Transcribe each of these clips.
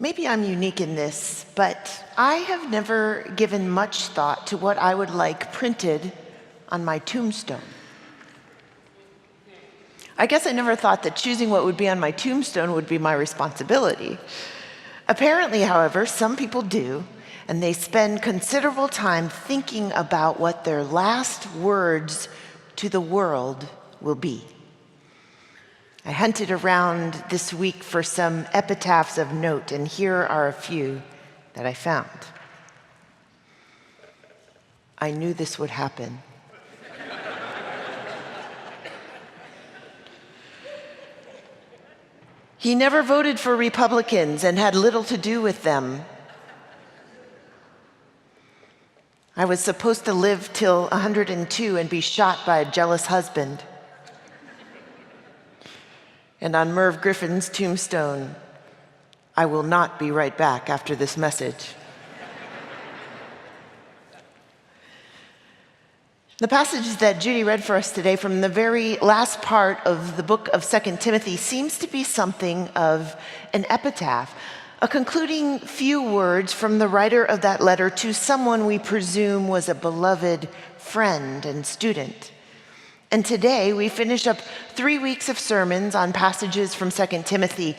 Maybe I'm unique in this, but I have never given much thought to what I would like printed on my tombstone. I guess I never thought that choosing what would be on my tombstone would be my responsibility. Apparently, however, some people do, and they spend considerable time thinking about what their last words to the world will be. I hunted around this week for some epitaphs of note, and here are a few that I found. I knew this would happen. He never voted for Republicans and had little to do with them. I was supposed to live till 102 and be shot by a jealous husband. And on Merv Griffin's tombstone, I will not be right back after this message. The passage that Judy read for us today from the very last part of the book of 2 Timothy seems to be something of an epitaph, a concluding few words from the writer of that letter to someone we presume was a beloved friend and student. And today we finish up 3 weeks of sermons on passages from 2 Timothy,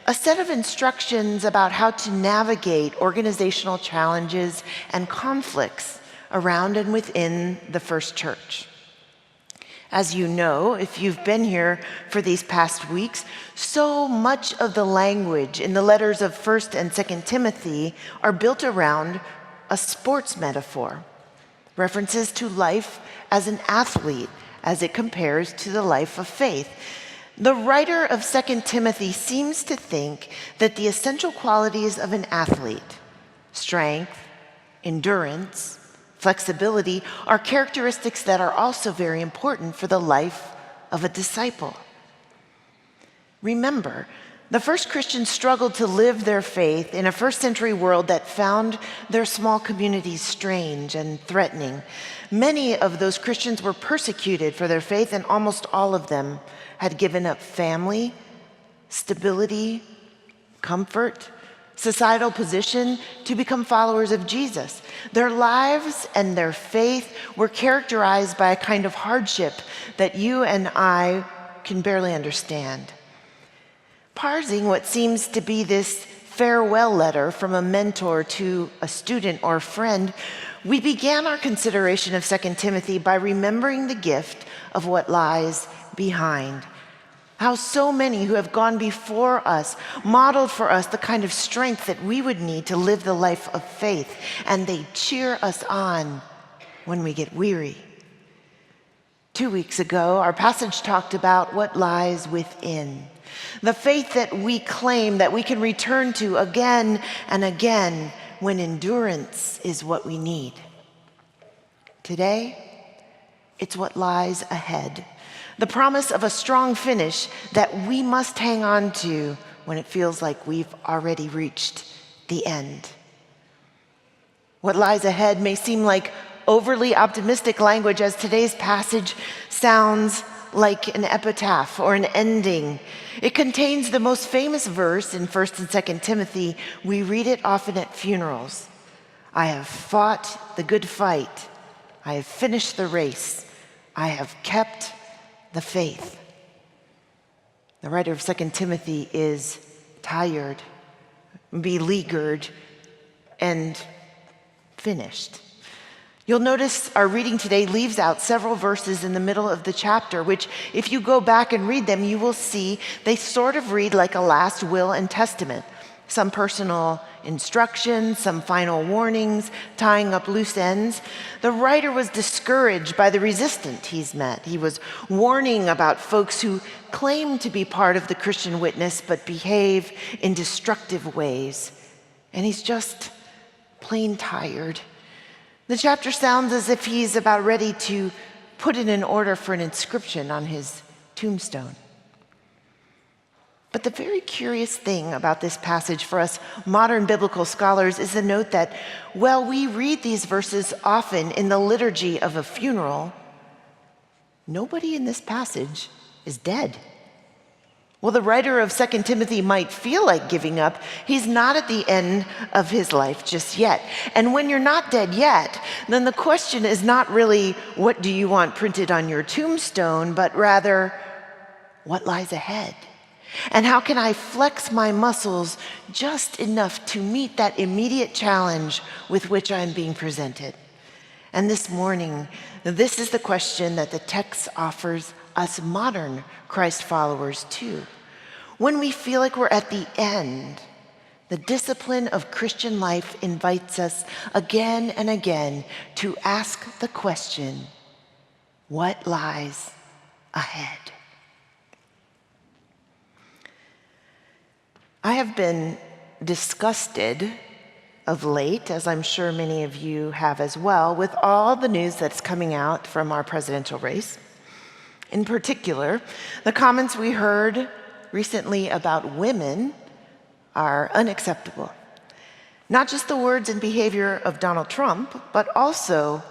a set of instructions about how to navigate organizational challenges and conflicts around and within the first church. As you know, if you've been here for these past weeks, so much of the language in the letters of 1 and 2 Timothy are built around a sports metaphor, references to life as an athlete as it compares to the life of faith. The writer of 2 Timothy seems to think that the essential qualities of an athlete, strength, endurance, flexibility, are characteristics that are also very important for the life of a disciple. Remember, the first Christians struggled to live their faith in a first century world that found their small communities strange and threatening. Many of those Christians were persecuted for their faith, and almost all of them had given up family, stability, comfort, societal position to become followers of Jesus. Their lives and their faith were characterized by a kind of hardship that you and I can barely understand. Parsing what seems to be this farewell letter from a mentor to a student or friend, we began our consideration of 2 Timothy by remembering the gift of what lies behind. How so many who have gone before us modeled for us the kind of strength that we would need to live the life of faith, and they cheer us on when we get weary. 2 weeks ago, our passage talked about what lies within. The faith that we claim that we can return to again and again when endurance is what we need. Today, it's what lies ahead. The promise of a strong finish that we must hang on to when it feels like we've already reached the end. What lies ahead may seem like overly optimistic language, as today's passage sounds like an epitaph or an ending. It contains the most famous verse in 1 and 2 Timothy. We read it often at funerals. I have fought the good fight. I have finished the race. I have kept the faith. The writer of 2 Timothy is tired, beleaguered, and finished. You'll notice our reading today leaves out several verses in the middle of the chapter, which if you go back and read them, you will see they sort of read like a last will and testament. Some personal instructions, some final warnings, tying up loose ends. The writer was discouraged by the resistance he's met. He was warning about folks who claim to be part of the Christian witness but behave in destructive ways. And he's just plain tired. The chapter sounds as if he's about ready to put it in order for an inscription on his tombstone. But the very curious thing about this passage for us modern biblical scholars is the note that while we read these verses often in the liturgy of a funeral, nobody in this passage is dead. Well, the writer of 2 Timothy might feel like giving up. He's not at the end of his life just yet. And when you're not dead yet, then the question is not really, what do you want printed on your tombstone, but rather, what lies ahead? And how can I flex my muscles just enough to meet that immediate challenge with which I'm being presented? And this morning, this is the question that the text offers us modern Christ followers too. When we feel like we're at the end, the discipline of Christian life invites us again and again to ask the question, what lies ahead? I have been disgusted of late, as I'm sure many of you have as well, with all the news that's coming out from our presidential race. In particular, the comments we heard recently about women are unacceptable. Not just the words and behavior of Donald Trump, but also,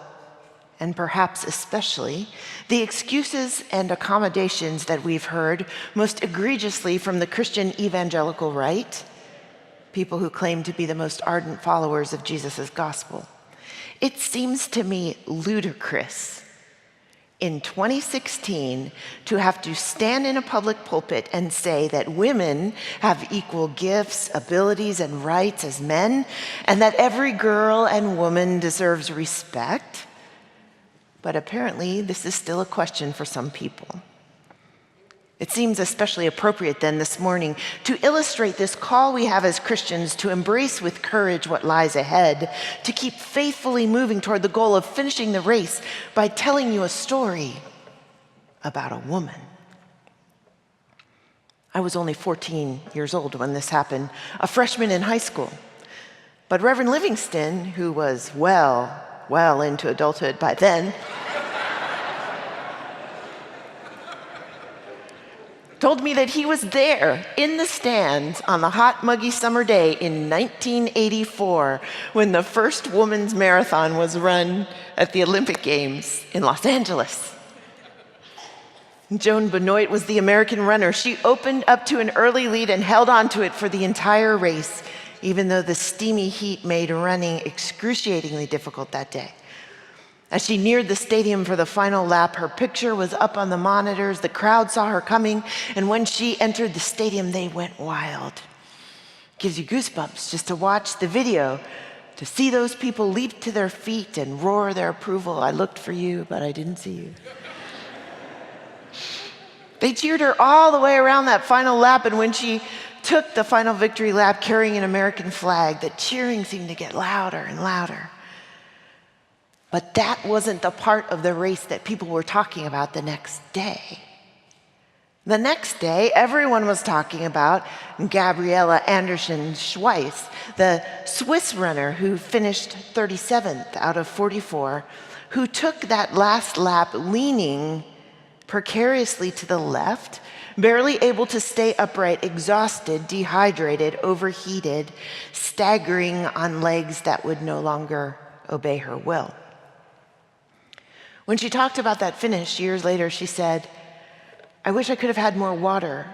and perhaps especially, the excuses and accommodations that we've heard most egregiously from the Christian evangelical right, people who claim to be the most ardent followers of Jesus' gospel. It seems to me ludicrous in 2016 to have to stand in a public pulpit and say that women have equal gifts, abilities, and rights as men, and that every girl and woman deserves respect. But apparently, this is still a question for some people. It seems especially appropriate then this morning to illustrate this call we have as Christians to embrace with courage what lies ahead, to keep faithfully moving toward the goal of finishing the race by telling you a story about a woman. I was only 14 years old when this happened, a freshman in high school. But Reverend Livingston, who was well into adulthood by then, told me that he was there in the stands on the hot, muggy summer day in 1984 when the first women's marathon was run at the Olympic Games in Los Angeles. Joan Benoit was the American runner. She opened up to an early lead and held on to it for the entire race, even though the steamy heat made running excruciatingly difficult that day. As she neared the stadium for the final lap, her picture was up on the monitors. The crowd saw her coming, and when she entered the stadium, they went wild. Gives you goosebumps just to watch the video, to see those people leap to their feet and roar their approval. I looked for you, but I didn't see you. They cheered her all the way around that final lap, and when she took the final victory lap carrying an American flag, the cheering seemed to get louder and louder. But that wasn't the part of the race that people were talking about the next day. The next day, everyone was talking about Gabriela Andersen-Schweiss, the Swiss runner who finished 37th out of 44, who took that last lap leaning precariously to the left, barely able to stay upright, exhausted, dehydrated, overheated, staggering on legs that would no longer obey her will. When she talked about that finish years later, she said, "I wish I could have had more water.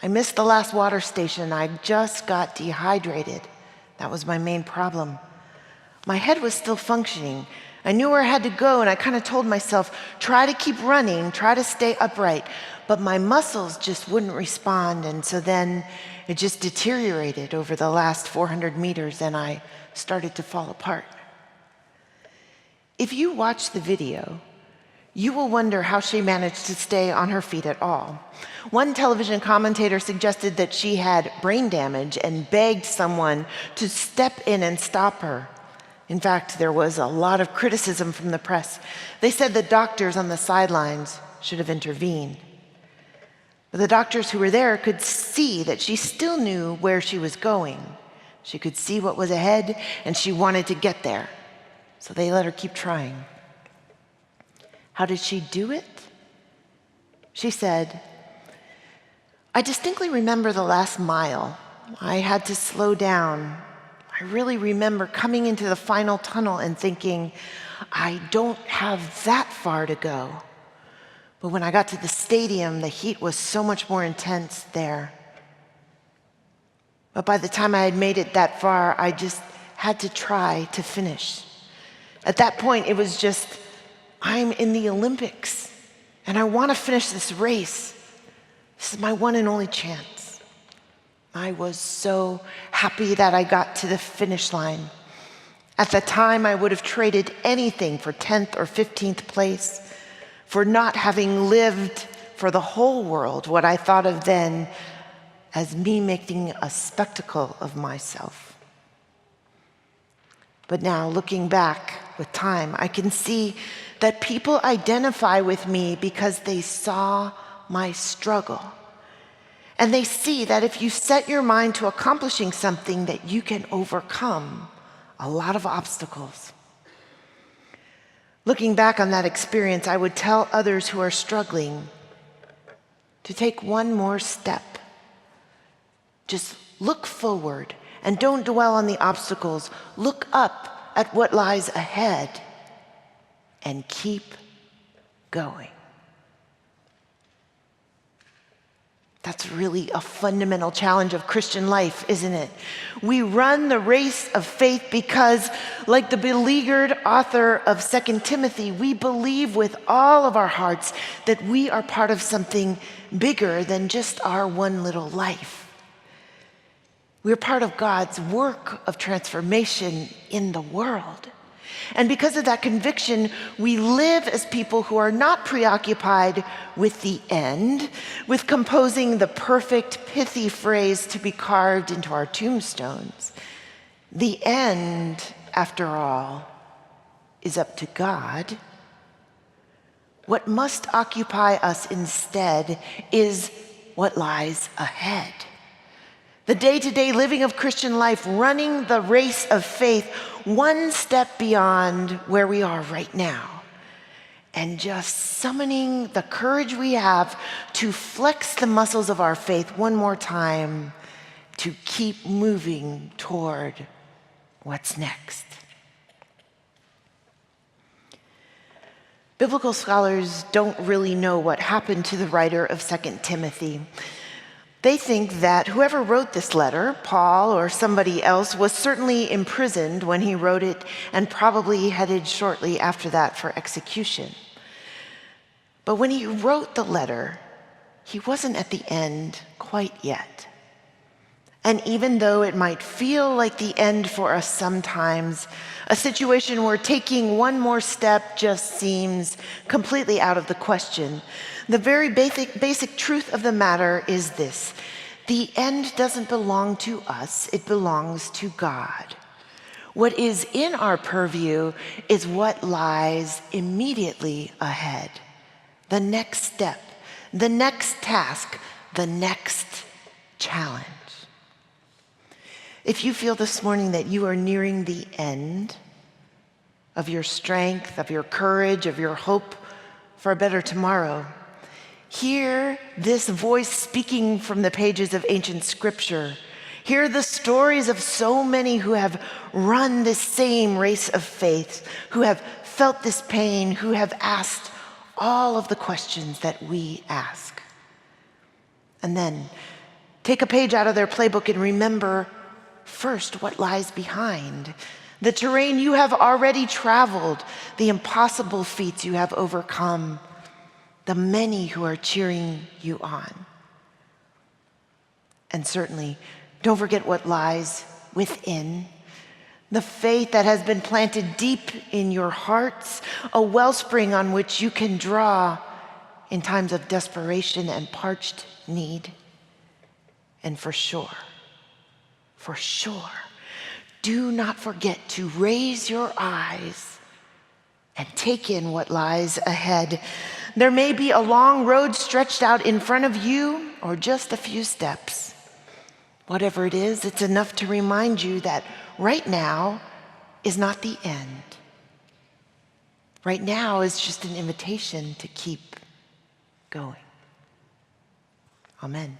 I missed the last water station. I just got dehydrated. That was my main problem. My head was still functioning. I knew where I had to go, and I kind of told myself, try to keep running, try to stay upright. But my muscles just wouldn't respond, and so then it just deteriorated over the last 400 meters, and I started to fall apart." If you watch the video, you will wonder how she managed to stay on her feet at all. One television commentator suggested that she had brain damage and begged someone to step in and stop her. In fact, there was a lot of criticism from the press. They said the doctors on the sidelines should have intervened. But the doctors who were there could see that she still knew where she was going. She could see what was ahead, and she wanted to get there. So they let her keep trying. How did she do it? She said, "I distinctly remember the last mile. I had to slow down. I really remember coming into the final tunnel and thinking, I don't have that far to go. But when I got to the stadium, the heat was so much more intense there. But by the time I had made it that far, I just had to try to finish. At that point, it was just, I'm in the Olympics, and I want to finish this race. This is my one and only chance. I was so happy that I got to the finish line. At the time, I would have traded anything for 10th or 15th place, for not having lived for the whole world what I thought of then as me making a spectacle of myself. But now, looking back with time, I can see that people identify with me because they saw my struggle. And they see that if you set your mind to accomplishing something, that you can overcome a lot of obstacles. Looking back on that experience, I would tell others who are struggling to take one more step. Just look forward and don't dwell on the obstacles. Look up at what lies ahead and keep going. That's really a fundamental challenge of Christian life, isn't it? We run the race of faith because, like the beleaguered author of 2 Timothy, we believe with all of our hearts that we are part of something bigger than just our one little life. We're part of God's work of transformation in the world. And because of that conviction, we live as people who are not preoccupied with the end, with composing the perfect, pithy phrase to be carved into our tombstones. The end, after all, is up to God. What must occupy us instead is what lies ahead. The day-to-day living of Christian life, running the race of faith one step beyond where we are right now, and just summoning the courage we have to flex the muscles of our faith one more time to keep moving toward what's next. Biblical scholars don't really know what happened to the writer of 2 Timothy. They think that whoever wrote this letter, Paul or somebody else, was certainly imprisoned when he wrote it and probably headed shortly after that for execution. But when he wrote the letter, he wasn't at the end quite yet. And even though it might feel like the end for us sometimes, a situation where taking one more step just seems completely out of the question, the very basic truth of the matter is this: the end doesn't belong to us, it belongs to God. What is in our purview is what lies immediately ahead. The next step, the next task, the next challenge. If you feel this morning that you are nearing the end of your strength, of your courage, of your hope for a better tomorrow, hear this voice speaking from the pages of ancient scripture. Hear the stories of so many who have run this same race of faith, who have felt this pain, who have asked all of the questions that we ask. And then take a page out of their playbook and remember first what lies behind. The terrain you have already traveled, the impossible feats you have overcome, the many who are cheering you on. And certainly, don't forget what lies within. The faith that has been planted deep in your hearts, a wellspring on which you can draw in times of desperation and parched need. And for sure, do not forget to raise your eyes and take in what lies ahead. There may be a long road stretched out in front of you or just a few steps. Whatever it is, it's enough to remind you that right now is not the end. Right now is just an invitation to keep going. Amen.